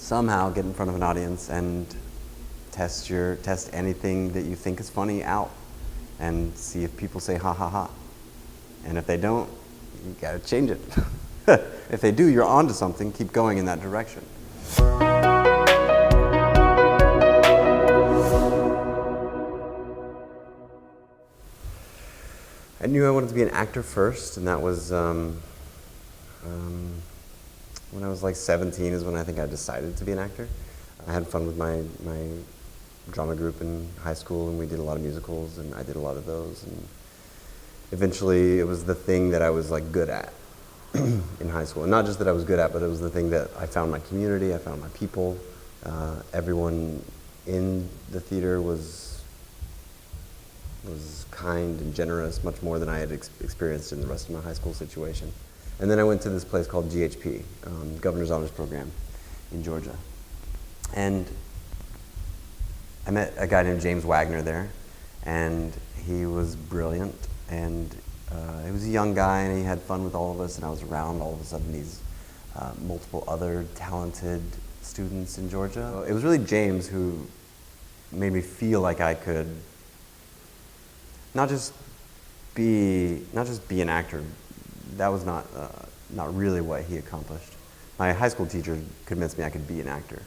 somehow get in front of an audience and test anything that you think is funny out and see if people say ha ha ha. And if they don't, you gotta change it. If they do, you're onto something, keep going in that direction. I knew I wanted to be an actor first, and that was when I was like 17 is when I think I decided to be an actor. I had fun with my drama group in high school, and we did a lot of musicals, and I did a lot of those. And eventually, it was the thing that I was like good at in high school. And not just that I was good at, but it was the thing that I found my community, I found my people. Everyone in the theater was kind and generous, much more than I had experienced in the rest of my high school situation. And then I went to this place called GHP, Governor's Honors Program in Georgia. And I met a guy named James Wagner there, and he was brilliant, and he was a young guy, and he had fun with all of us, and I was around all of a sudden these multiple other talented students in Georgia. It was really James who made me feel like I could not just be an actor. That was not really what he accomplished. My high school teacher convinced me I could be an actor.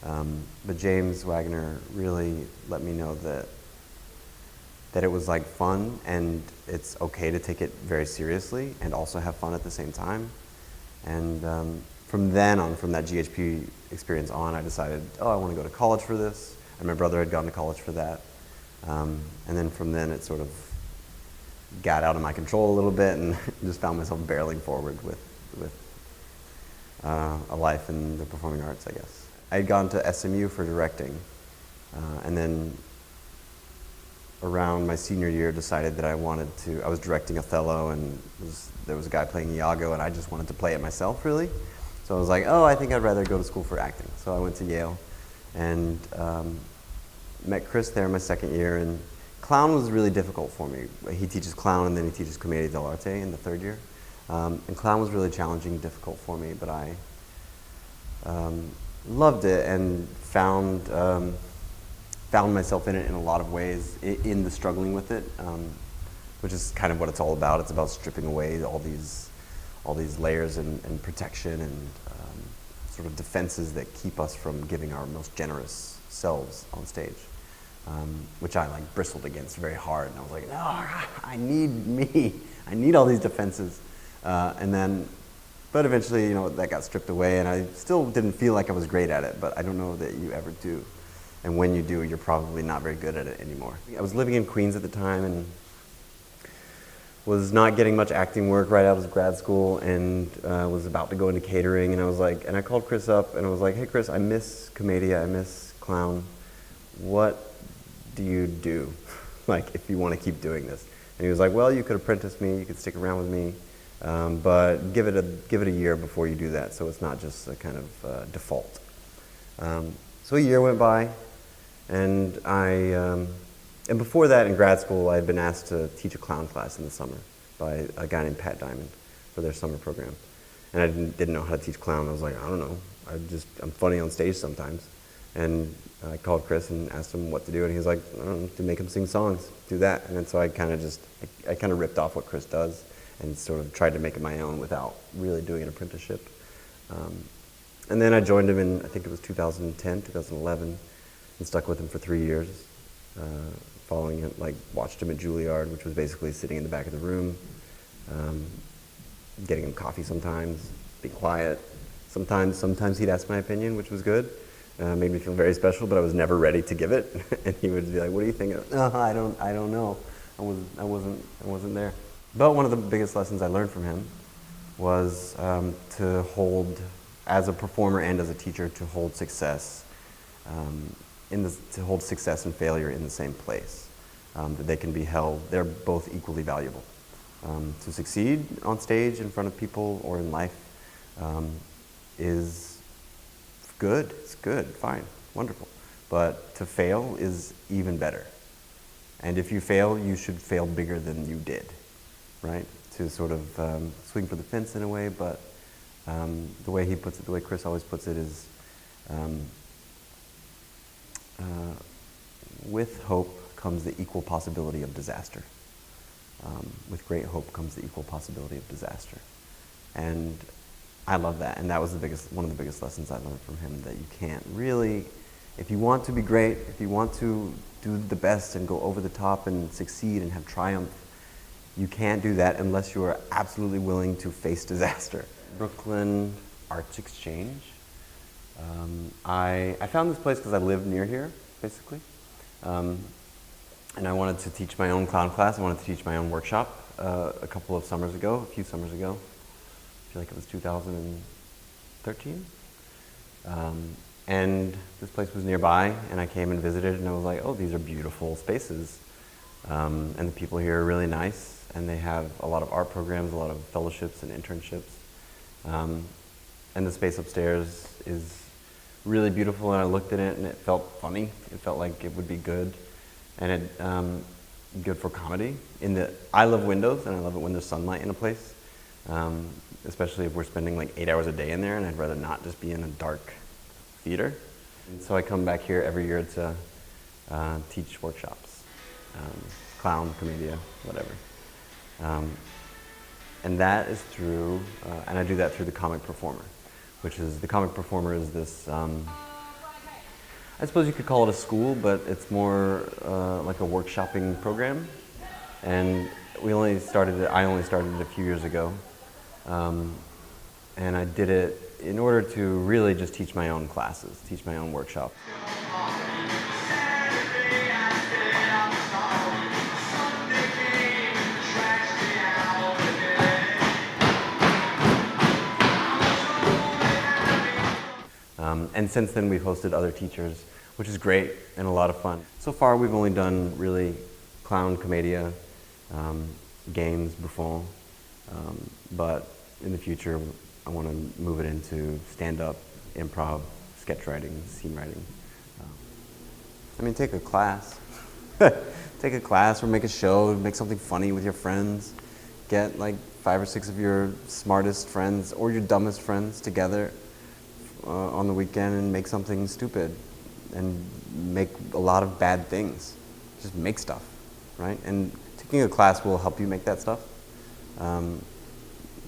But James Wagner really let me know that it was like fun, and it's okay to take it very seriously and also have fun at the same time. And from then on, from that GHP experience on, I decided, I want to go to college for this. And my brother had gone to college for that. And then from then it sort of got out of my control a little bit, and just found myself barreling forward with a life in the performing arts, I guess. I had gone to SMU for directing, and then around my senior year decided that I was directing Othello, and there was a guy playing Iago, and I just wanted to play it myself, really. So I was like, I think I'd rather go to school for acting. So I went to Yale, and met Chris there my second year, and clown was really difficult for me. He teaches clown, and then he teaches commedia dell'arte in the third year. And clown was really challenging, difficult for me, but I loved it and found myself in it in a lot of ways, in the struggling with it, which is kind of what it's all about. It's about stripping away all these layers and protection and sort of defenses that keep us from giving our most generous selves on stage, which I like bristled against very hard. And I was like, no, I need me. I need all these defenses. But eventually, that got stripped away, and I still didn't feel like I was great at it, but I don't know that you ever do. And when you do, you're probably not very good at it anymore. I was living in Queens at the time and was not getting much acting work right out of grad school, and was about to go into catering, and I called Chris up, and I was like, hey Chris, I miss commedia, I miss clown. What do you do, if you want to keep doing this? And he was like, well, you could apprentice me, you could stick around with me, but give it a year before you do that, so it's not just a kind of default. So a year went by, and and before that in grad school, I had been asked to teach a clown class in the summer by a guy named Pat Diamond for their summer program. And I didn't know how to teach clown. I was like, I don't know. I'm funny on stage sometimes. And I called Chris and asked him what to do, and he was like, I don't know, to make him sing songs, do that. And then so I kind of ripped off what Chris does and sort of tried to make it my own without really doing an apprenticeship. And then I joined him in, I think it was 2010, 2011, and stuck with him for 3 years. Following him, watched him at Juilliard, which was basically sitting in the back of the room, getting him coffee sometimes, being quiet. Sometimes he'd ask my opinion, which was good. Made me feel very special, but I was never ready to give it. And he would be like, "What do you think?" I don't know. I wasn't there. But one of the biggest lessons I learned from him was to hold, as a performer and as a teacher, to hold success. To hold success and failure in the same place, that they can be held, they're both equally valuable. To succeed on stage in front of people or in life is good, it's good, fine, wonderful. But to fail is even better. And if you fail, you should fail bigger than you did, right? To sort of swing for the fence in a way, but the way he puts it, the way Chris always puts it is, Um, with hope comes the equal possibility of disaster. With great hope comes the equal possibility of disaster. And I love that, and that was one of the biggest lessons I learned from him, that you can't really, if you want to be great, if you want to do the best and go over the top and succeed and have triumph, you can't do that unless you are absolutely willing to face disaster. Brooklyn Arts Exchange. I found this place because I lived near here, basically. And I wanted to teach my own clown class. I wanted to teach my own workshop a few summers ago. I feel like it was 2013. And this place was nearby, and I came and visited, and I was like, oh, these are beautiful spaces. And the people here are really nice, and they have a lot of art programs, a lot of fellowships and internships. And the space upstairs is really beautiful, and I looked at it, and it felt funny. It felt like it would be good, and it good for comedy. I love windows, and I love it when there's sunlight in a place, especially if we're spending like 8 hours a day in there, and I'd rather not just be in a dark theater. And so I come back here every year to teach workshops, clown, commedia, whatever. And that is through, and I do that through the Comic Performer, the Comic Performer is this, I suppose you could call it a school, but it's more like a workshopping program. And I only started it a few years ago. And I did it in order to really just teach my own classes, teach my own workshop. And since then we've hosted other teachers, which is great and a lot of fun. So far we've only done really clown, commedia, games, buffon, but in the future I want to move it into stand-up, improv, sketch writing, scene writing. I mean, take a class. Take a class or make a show, make something funny with your friends. Get like 5 or 6 of your smartest friends or your dumbest friends together on the weekend and make something stupid and make a lot of bad things. Just make stuff, right? And taking a class will help you make that stuff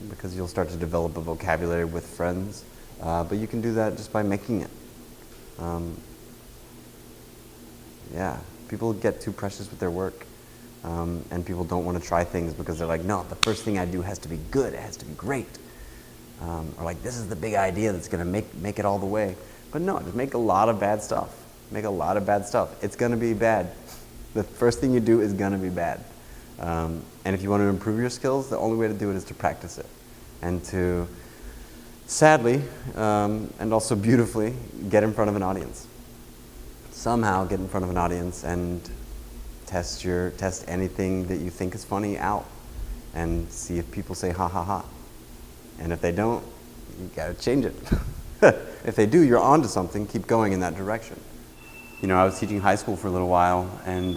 because you'll start to develop a vocabulary with friends, but you can do that just by making it. Yeah, people get too precious with their work, and people don't want to try things because they're like, no, the first thing I do has to be good, it has to be great. Or like, this is the big idea that's going to make it all the way. But no, just make a lot of bad stuff. Make a lot of bad stuff. It's going to be bad. The first thing you do is going to be bad. And if you want to improve your skills, the only way to do it is to practice it. And to, sadly, and also beautifully, get in front of an audience. Somehow get in front of an audience and test anything that you think is funny out and see if people say ha ha ha. And if they don't, you gotta change it. If they do, you're onto something, keep going in that direction. You know, I was teaching high school for a little while, and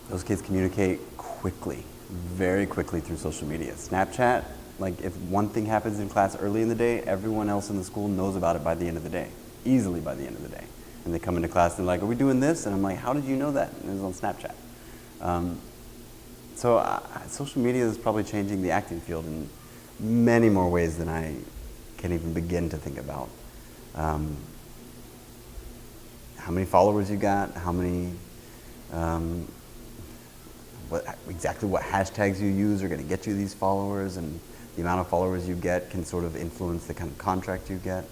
those kids communicate quickly, very quickly through social media. Snapchat, like if one thing happens in class early in the day, everyone else in the school knows about it by the end of the day, easily by the end of the day. And they come into class and they're like, are we doing this? And I'm like, how did you know that? And it was on Snapchat. So social media is probably changing the acting field in many more ways than I can even begin to think about. How many followers you got, how many, exactly what hashtags you use are going to get you these followers, and the amount of followers you get can sort of influence the kind of contract you get.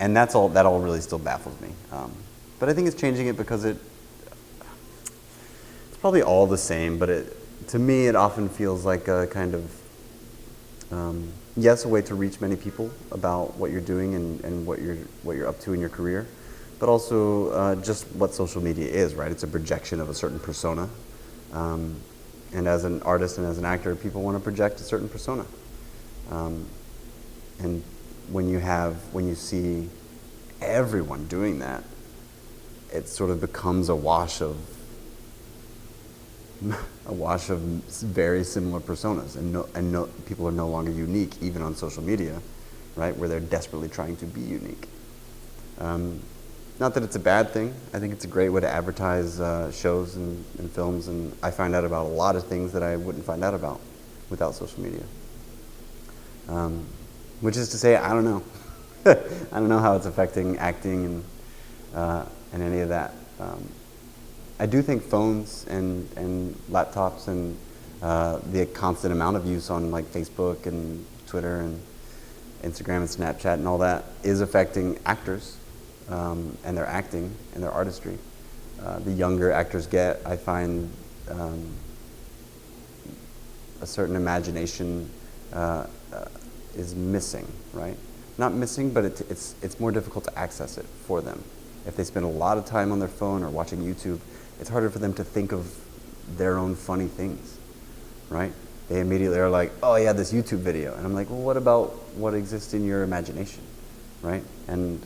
And that all really still baffles me. But I think it's changing it because it's probably all the same, but to me it often feels like a kind of, yes, a way to reach many people about what you're doing and what you're up to in your career, but also just what social media is, right? It's a projection of a certain persona. And as an artist and as an actor, people want to project a certain persona. And when you see everyone doing that, it sort of becomes a wash of a wash of very similar personas, and people are no longer unique, even on social media, right? Where they're desperately trying to be unique. Not that it's a bad thing. I think it's a great way to advertise shows and films, and I find out about a lot of things that I wouldn't find out about without social media. Which is to say, I don't know. I don't know how it's affecting acting and any of that. I do think phones and laptops and the constant amount of use on like Facebook and Twitter and Instagram and Snapchat and all that is affecting actors and their acting and their artistry. The younger actors get, I find a certain imagination is missing, right? Not missing, but it's more difficult to access it for them. If they spend a lot of time on their phone or watching YouTube, it's harder for them to think of their own funny things, right? They immediately are like, oh yeah, this YouTube video. And I'm like, well, what about what exists in your imagination, right? And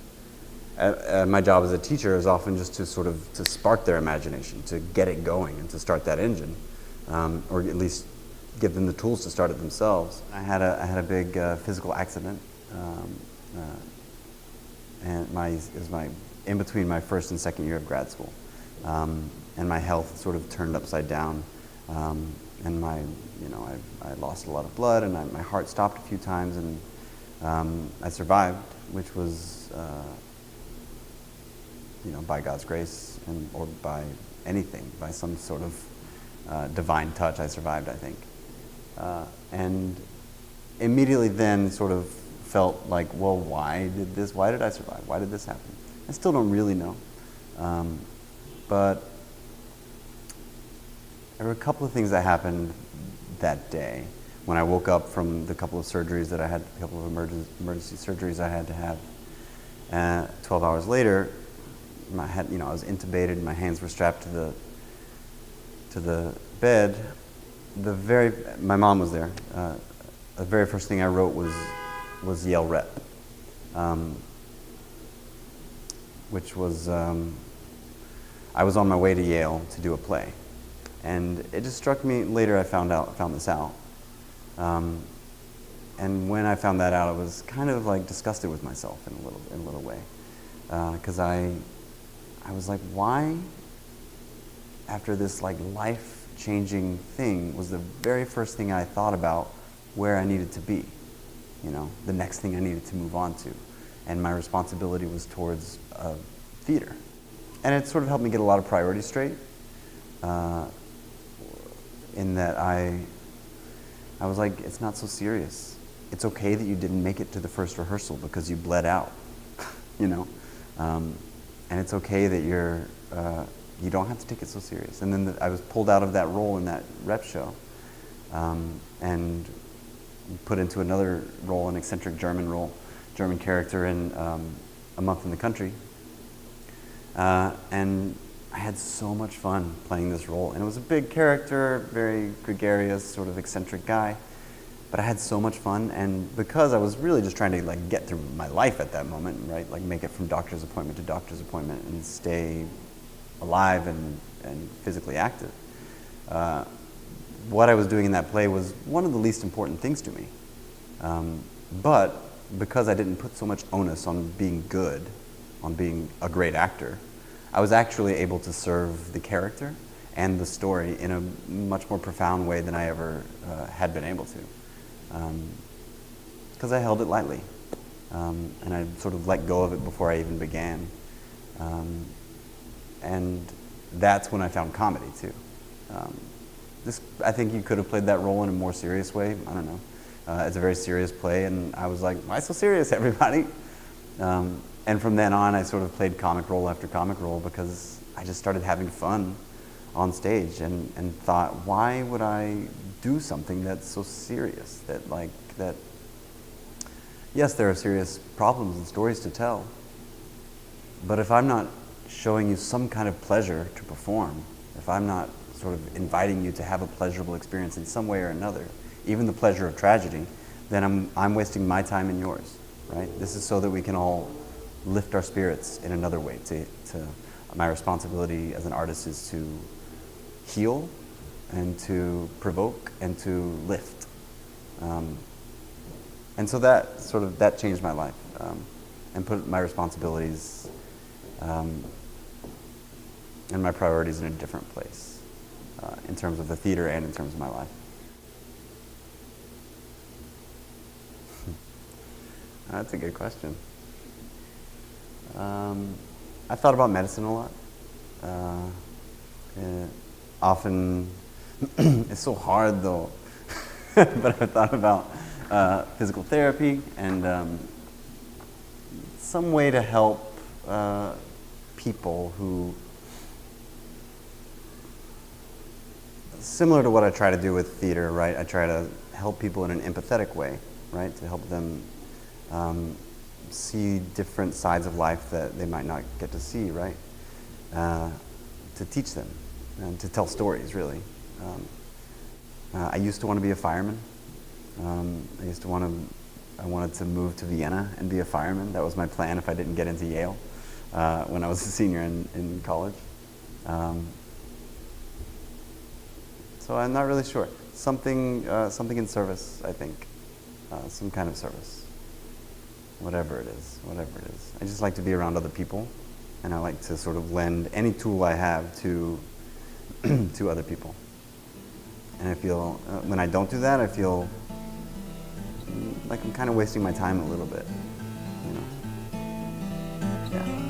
my job as a teacher is often just to sort of to spark their imagination, to get it going and to start that engine, or at least give them the tools to start it themselves. I had a big physical accident, and it was in between my first and second year of grad school, and my health sort of turned upside down, and I lost a lot of blood, and my heart stopped a few times, and I survived, which was by God's grace or by anything, by some sort of divine touch. I survived, I think. And immediately then sort of felt like, well, why did I survive? Why did this happen? I still don't really know. But there were a couple of things that happened that day when I woke up from the couple of surgeries that I had, a couple of emergency surgeries I had to have. 12 hours later, I was intubated, my hands were strapped to the bed. My mom was there. The very first thing I wrote was Yale Rep, which was, I was on my way to Yale to do a play. And it just struck me, later I found this out. And when I found that out, I was kind of like disgusted with myself in a little way. Because I was like, why, after this like life-changing thing, was the very first thing I thought about where I needed to be, the next thing I needed to move on to. And my responsibility was towards theater. And it sort of helped me get a lot of priorities straight, in that I was like, it's not so serious. It's okay that you didn't make it to the first rehearsal because you bled out, and it's okay that you don't have to take it so serious. And then I was pulled out of that role in that rep show, and put into another role, an eccentric German character in A Month in the Country. And I had so much fun playing this role. And it was a big character, very gregarious, sort of eccentric guy. But I had so much fun, and because I was really just trying to like get through my life at that moment, right? Like make it from doctor's appointment to doctor's appointment and stay alive and physically active. What I was doing in that play was one of the least important things to me. But because I didn't put so much onus on being good, on being a great actor, I was actually able to serve the character and the story in a much more profound way than I ever had been able to. Because I held it lightly, and I sort of let go of it before I even began. And that's when I found comedy too. I think you could have played that role in a more serious way. I don't know. It's a very serious play, and I was like, why so serious, everybody? And from then on, I sort of played comic role after comic role because I just started having fun on stage and thought, why would I do something that's so serious? That yes, there are serious problems and stories to tell, but if I'm not showing you some kind of pleasure to perform, if I'm not sort of inviting you to have a pleasurable experience in some way or another, even the pleasure of tragedy, then I'm wasting my time and yours, right? This is so that we can all lift our spirits in another way. My responsibility as an artist is to heal and to provoke and to lift. And so that changed my life and put my responsibilities and my priorities in a different place in terms of the theater and in terms of my life. That's a good question. I thought about medicine a lot. Often, it's so hard though, but I thought about physical therapy and some way to help people who, similar to what I try to do with theater, right? I try to help people in an empathetic way, right? To help them see different sides of life that they might not get to see, right? To teach them and to tell stories, really. I used to want to be a fireman. I wanted to move to Vienna and be a fireman. That was my plan if I didn't get into Yale when I was a senior in college. So I'm not really sure. Something in service, I think. Some kind of service. Whatever it is. I just like to be around other people, and I like to sort of lend any tool I have to to other people. And I feel, when I don't do that, I feel like I'm kind of wasting my time a little bit, you know? Yeah.